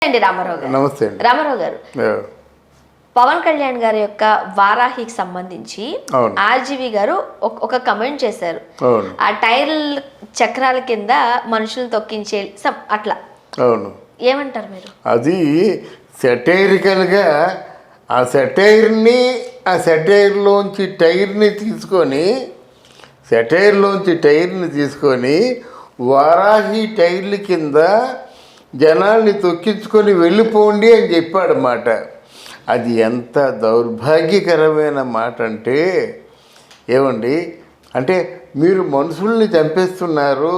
అండి రామారావు గారు. నమస్తే అండి. రామారావు గారు, పవన్ కళ్యాణ్ గారి యొక్క వారాహికి సంబంధించి ఆర్జీవి గారు ఒక కమెంట్ చేశారు. ఆ టైర్ చక్రాల కింద మనుషులు తొక్కించే అట్లా. అవును, ఏమంటారు మీరు? అది సెటైరికల్గా ఆ సెటైర్లోంచి టైర్ని తీసుకొని వారాహి టైర్ల కింద జనాల్ని తొక్కించుకొని వెళ్ళిపోండి అని చెప్పాడన్నమాట. అది ఎంత దౌర్భాగ్యకరమైన మాట అంటే, ఏమండి అంటే మీరు మనుషుల్ని చంపేస్తున్నారు,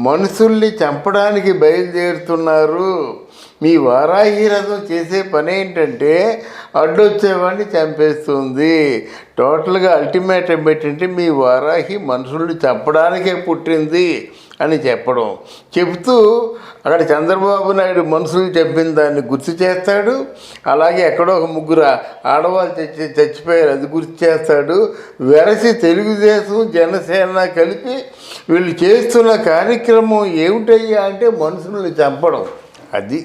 మనుషుల్ని చంపడానికి బయలుదేరుతున్నారు. మీ వారాహి రథం చేసే పని ఏంటంటే అడ్డొచ్చేవాడిని చంపేస్తుంది. టోటల్గా అల్టిమేటం ఏంటంటే మీ వారాహి మనుషుల్ని చంపడానికే పుట్టింది అని చెప్తూ అక్కడ చంద్రబాబు నాయుడు మనుషులు చంపిన దాన్ని గుర్తు చేస్తాడు. అలాగే ఎక్కడో ఒక ముగ్గురు ఆడవాళ్ళు చచ్చిపోయారు, అది గుర్తు చేస్తాడు. వెరసి తెలుగుదేశం జనసేన కలిపి వీళ్ళు చేస్తున్న కార్యక్రమం ఏమిటయ్యా అంటే మనుషుల్ని చంపడం. అది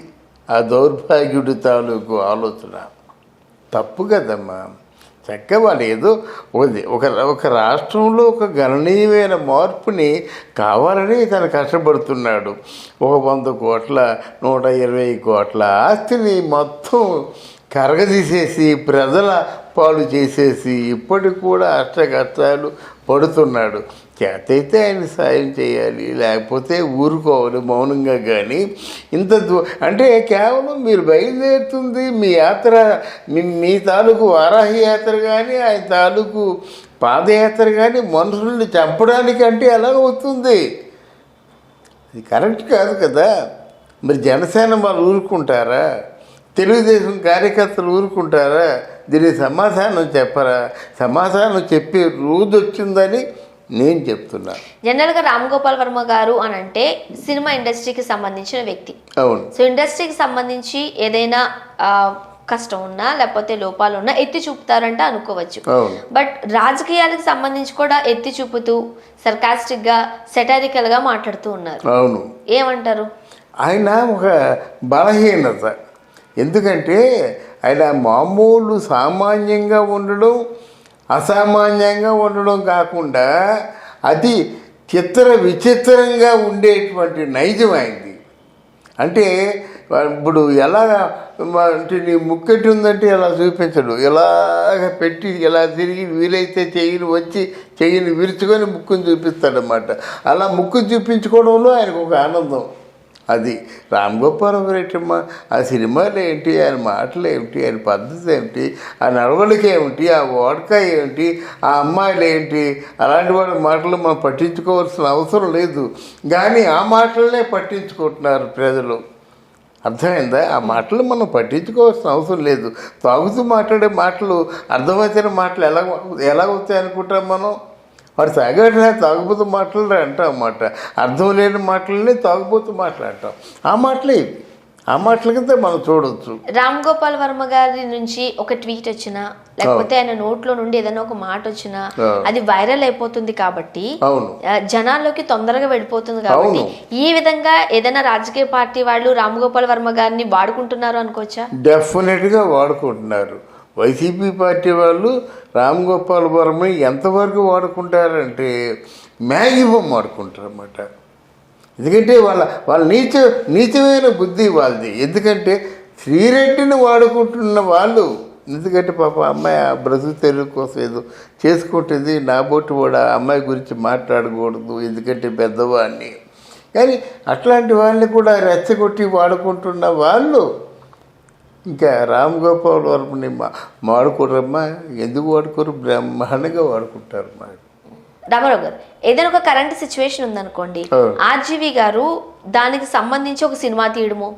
ఆ దౌర్భాగ్యుడి తాలూకు ఆలోచన. తప్పు కదమ్మా. చక్కగా వాళ్ళు ఏదో ఒక రాష్ట్రంలో ఒక గణనీయమైన మార్పుని కావాలని తను కష్టపడుతున్నాడు. 100 కోట్ల 120 కోట్ల ఆస్తిని మొత్తం కరగదీసేసి ప్రజల పాలు చేసేసి ఇప్పటికి కూడా అష్టకష్టాలు పడుతున్నాడు. చేతైతే ఆయన సాయం చేయాలి, లేకపోతే ఊరుకోవాలి మౌనంగా. కానీ అంటే కేవలం మీరు బయలుదేరుతుంది మీ యాత్ర, మీ తాలూకు వారాహి యాత్ర కానీ ఆయన తాలూకు పాదయాత్ర కానీ మనుషుల్ని చంపడానికి అంటే ఎలాగవుతుంది? అది కరెక్ట్ కాదు కదా. మరి జనసేన వాళ్ళు ఊరుకుంటారా? తెలుగుదేశం కార్యకర్తలు ఊరుకుంటారా? దీనికి సమాధానం చెప్పరా? సమాధానం చెప్పే రోజు వచ్చిందని నేను చెప్తున్నా. జనరల్గా రామ్ గోపాల్ వర్మ గారు అని అంటే సినిమా ఇండస్ట్రీకి సంబంధించిన వ్యక్తి. అవును. సో ఇండస్ట్రీకి సంబంధించి ఏదైనా కష్టం ఉన్నా లేకపోతే లోపాలు ఉన్నా ఎత్తి చూపుతారంటే అనుకోవచ్చు. బట్ రాజకీయాలకు సంబంధించి కూడా ఎత్తి చూపుతూ సర్కాస్టిక్ గా సెటారికల్ గా మాట్లాడుతూ ఉన్నారు. అవును. ఏమంటారు? ఆయన ఒక బలహీనత. ఎందుకంటే ఆయన మామూలు సామాన్యంగా ఉండడం, అసామాన్యంగా ఉండడం కాకుండా అది విచిత్రంగా ఉండేటువంటి నైజం అయింది. అంటే ఇప్పుడు ఎలాగ అంటే నీ ముక్కెట్టి ఉందంటే ఇలా చూపించడు, ఇలాగ పెట్టి ఇలా తిరిగి వీలైతే చెయ్యిని విరుచుకొని ముక్కుని చూపిస్తాడనమాట. అలా ముక్కుని చూపించుకోవడంలో ఆయనకు ఒక ఆనందం. అది రామ్ గోపాల్ వర్మ ఆ సినిమాలు ఏంటి, ఆయన మాటలు ఏమిటి, ఆయన పద్ధతి ఏమిటి, ఆ నడవడిక ఏమిటి, ఆ ఓడక ఏమిటి, ఆ అమ్మాయిలు ఏంటి, అలాంటి వాళ్ళ మాటలు మనం పట్టించుకోవాల్సిన అవసరం లేదు. కానీ ఆ మాటలనే పట్టించుకుంటున్నారు ప్రజలు. అర్థమైందా? ఆ మాటలు మనం పట్టించుకోవాల్సిన అవసరం లేదు. తాగుతూ మాట్లాడే మాటలు, అర్థమవుతున్న మాటలు ఎలా అవుతాయి అనుకుంటాం మనం? వాడు తాగుబోతు మాటలు అంటాం అన్నమాట. అర్థం లేని మాటలనే తాగుబోతు మాటలు అంటాం. ఆ మాటలే ఇవి. ఆ మాటల కింద మనం చూడవచ్చు. రామ్ గోపాల్ వర్మ గారి నుంచి ఒక ట్వీట్ వచ్చినా లేకపోతే ఆయన నోట్లో నుండి ఏదైనా ఒక మాట వచ్చినా అది వైరల్ అయిపోతుంది కాబట్టి, జనాల్లోకి తొందరగా వెళ్ళిపోతుంది కాబట్టి ఈ విధంగా ఏదైనా రాజకీయ పార్టీ వాళ్ళు రామ్ గోపాల్ వర్మ గారిని వాడుకుంటున్నారు అనుకోవచ్చా? డెఫినెట్గా వాడుకుంటున్నారు. వైసీపీ పార్టీ వాళ్ళు రామ్ గోపాల్ వర్మని ఎంతవరకు వాడుకుంటారంటే మ్యాక్సిమం వాడుకుంటారు అన్నమాట. ఎందుకంటే వాళ్ళ నీచమైన బుద్ధి వాళ్ళది. ఎందుకంటే శ్రీరెడ్డిని వాడుకుంటున్న వాళ్ళు, ఎందుకంటే పాప అమ్మాయి ఆ బ్రతుకు తెరువు కోసం ఏదో చేసుకుంటుంది, నా బొట్టు కూడా అమ్మాయి గురించి మాట్లాడకూడదు ఎందుకంటే పెద్దవాడిని. కానీ అట్లాంటి వాళ్ళని కూడా రెచ్చగొట్టి వాడుకుంటున్న వాళ్ళు ఇంకా రామ్ గోపాల్ వర్మని వాడుకోరమ్మా. ఎందుకు వాడుకోరు? బ్రహ్మాండంగా వాడుకుంటారు. రామారావు గారు, ఏదైనా ఒక కరెంట్ సిచ్యువేషన్ ఉందనుకోండి, ఆర్జీవి గారు దానికి సంబంధించి ఒక సినిమా తీయడము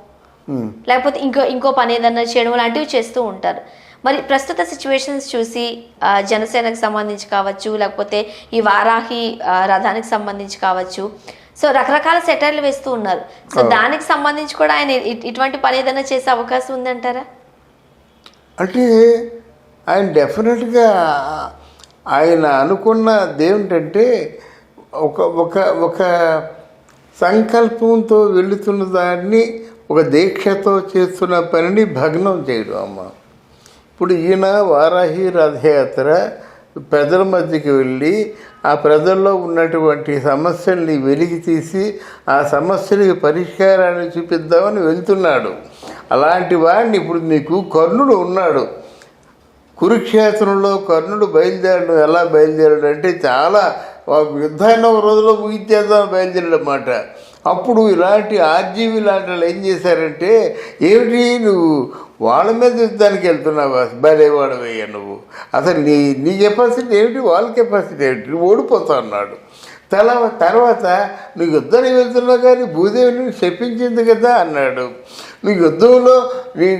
లేకపోతే ఇంకో పని ఏదన్నా చేయడం లాంటివి చేస్తూ ఉంటారు. మరి ప్రస్తుత సిచ్యువేషన్స్ చూసి జనసేనకు సంబంధించి కావచ్చు లేకపోతే ఈ వారాహి రథానికి సంబంధించి కావచ్చు, సో రకరకాల సెటైర్లు వేస్తూ ఉన్నారు. సో దానికి సంబంధించి కూడా ఆయన ఇటువంటి పని ఏదైనా చేసే అవకాశం ఉందంటారా? అంటే ఆయన డెఫినెట్గా ఆయన అనుకున్నది ఏమిటంటే ఒక సంకల్పంతో వెళుతున్న దాన్ని ఒక దీక్షతో చేస్తున్న పనిని భగ్నం చేయడం అమ్మ. ఇప్పుడు ఈయన వారాహి రథయాత్ర ప్రజల మధ్యకి వెళ్ళి ఆ ప్రజల్లో ఉన్నటువంటి సమస్యల్ని వెలికి తీసి ఆ సమస్యలకి పరిష్కారాన్ని చూపిద్దామని వెళ్తున్నాడు. అలాంటి వాడిని ఇప్పుడు మీకు కర్ణుడు ఉన్నాడు. కురుక్షేత్రంలో కర్ణుడు బయలుదేరడం ఎలా బయలుదేరాడు అంటే చాలా యుద్ధాన్ని ఒక రోజులో ముగించేద్దామని బయలుదేరాడన్నమాట. అప్పుడు ఇలాంటి ఆర్జీవి లాంటి వాళ్ళు ఏం చేశారంటే, ఏమిటి నువ్వు వాళ్ళ మీద యుద్ధానికి వెళ్తున్నావా, బలేవాడవయ్యా నువ్వు, అసలు నీ కెపాసిటీ ఏమిటి, వాళ్ళ కెపాసిటీ ఏమిటి, నువ్వు ఓడిపోతావు అన్నాడు. తర్వాత నువ్వు యుద్ధానికి వెళ్తున్నావు కానీ భూదేవిని శపించింది కదా అన్నాడు. నువ్వు యుద్ధంలో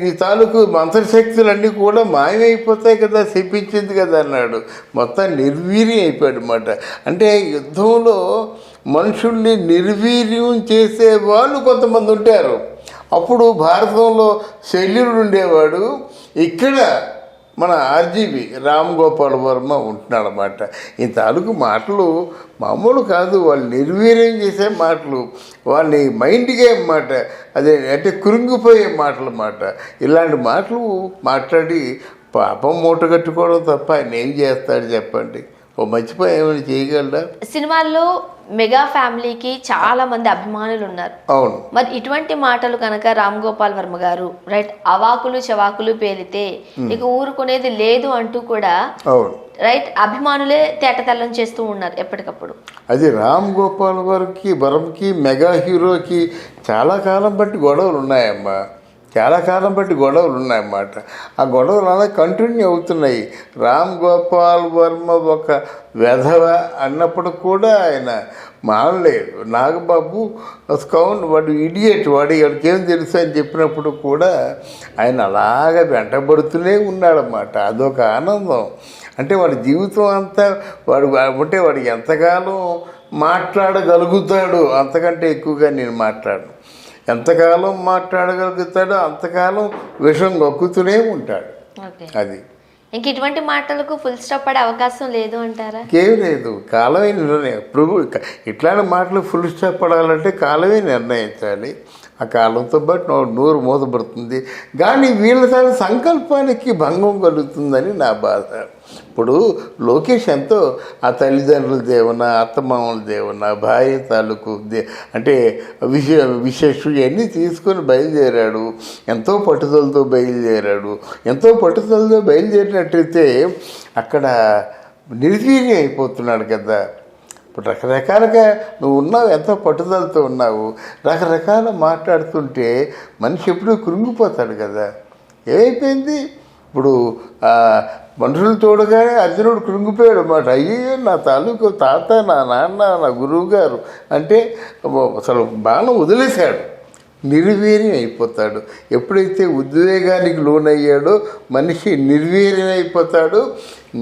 నీ తాలూకు మంత్రశక్తులన్నీ కూడా మాయమైపోతాయి కదా, శపించింది కదా అన్నాడు. మొత్తం నిర్వీర్యం అయిపోయాడు అన్నమాట. అంటే యుద్ధంలో మనుషుల్ని నిర్వీర్యం చేసే వాళ్ళు కొంతమంది ఉంటారు. అప్పుడు భారతంలో శల్యుడు ఉండేవాడు, ఇక్కడ మన ఆర్జీవి రామ్ గోపాల్ వర్మ ఉంటున్నాడు అన్నమాట. ఈ తాలూకు మాటలు మామూలు కాదు, వాళ్ళు నిర్వీర్యం చేసే మాటలు, వాళ్ళని మైండ్గా అన్నమాట, అదే అంటే కృంగిపోయే మాటలు అన్నమాట. ఇలాంటి మాటలు మాట్లాడి పాపం మూట కట్టుకోవడం తప్ప ఆయన ఏం చేస్తాడు చెప్పండి? ఓ మర్చిపోయి ఏమైనా చేయగలడా? సినిమాల్లో మెగా ఫ్యామిలీకి చాలా మంది అభిమానులు ఉన్నారు. అవును. మరి ఇటువంటి మాటలు కనుక రామ్ గోపాల్ వర్మ గారు రైట్ అవాకులు చవాకులు పేలితే ఇక ఊరుకునేది లేదు అంటూ కూడా అవును రైట్ అభిమానులే తేటతెల్లం చేస్తూ ఉన్నారు ఎప్పటికప్పుడు. అది రామ్ గోపాల్ వర్మకి మెగా హీరోకి చాలా కాలం బట్టి గొడవలు ఉన్నాయమ్మా, చాలా కాలం బట్టి గొడవలు ఉన్నాయన్నమాట. ఆ గొడవలు అలా కంటిన్యూ అవుతున్నాయి. రామ్ గోపాల్ వర్మ ఒక వెధవ అన్నప్పుడు కూడా ఆయన మానలేదు. నాగబాబు స్కౌన్ వాడు ఇడియట్, వాడికి ఏం తెలుసు అని చెప్పినప్పుడు కూడా ఆయన అలాగ వెంటబడుతూనే ఉన్నాడన్నమాట. అదొక ఆనందం. అంటే వాడి జీవితం అంతా వాడు ఎంతకాలం మాట్లాడగలుగుతాడు, అంతకంటే ఎక్కువగా నేను మాట్లాడను. ఎంతకాలం మాట్లాడగలుగుతాడో అంతకాలం విషం గక్కుతూనే ఉంటాడు. అది ఇంక ఇటువంటి మాటలకు ఫుల్ స్టాప్ పడే అవకాశం లేదు అంటారా? ఏం లేదు, కాలమే నిర్ణయం. ఇప్పుడు ఇట్లాంటి మాటలు ఫుల్ స్టాప్ పడాలంటే కాలమే నిర్ణయించాలి. ఆ కాలంతో పాటు నోరు మూతపడుతుంది. కానీ వీళ్ళ తన సంకల్పానికి భంగం కలుగుతుందని నా బాధ. ఇప్పుడు లోకేష్ ఎంతో ఆ తల్లిదండ్రుల దేవున, అత్తమామల దేవున, భార్య తాలూకు అంటే విశేషం ఇవన్నీ తీసుకొని బయలుదేరాడు. ఎంతో పట్టుదలతో బయలుదేరాడు. ఎంతో పట్టుదలతో బయలుదేరినట్టయితే అక్కడ నిర్వీర్యం అయిపోతున్నాడు కదా. ఇప్పుడు రకరకాలుగా నువ్వు ఉన్నావు, ఎంతో పట్టుదలతో ఉన్నావు, రకరకాల మాట్లాడుతుంటే మనిషి ఎప్పుడూ కృంగిపోతాడు కదా. ఏమైపోయింది ఇప్పుడు మనుషులు చూడగానే అర్జునుడు కృంగిపోయాడు అన్నమాట. అయ్యో నా తాలూకు తాత, నా నాన్న, నా గురువు గారు అంటే అసలు బాణం వదిలేశాడు. నిర్వీర్యం అయిపోతాడు. ఎప్పుడైతే ఉద్వేగానికి లోనయ్యాడో మనిషి నిర్వీర్యం అయిపోతాడు.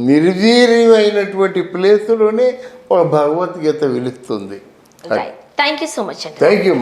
నిర్వీర్యమైనటువంటి ప్లేసులోనే ఒక భగవద్గీత వెలుస్తుంది. Thank you so much. Thank you.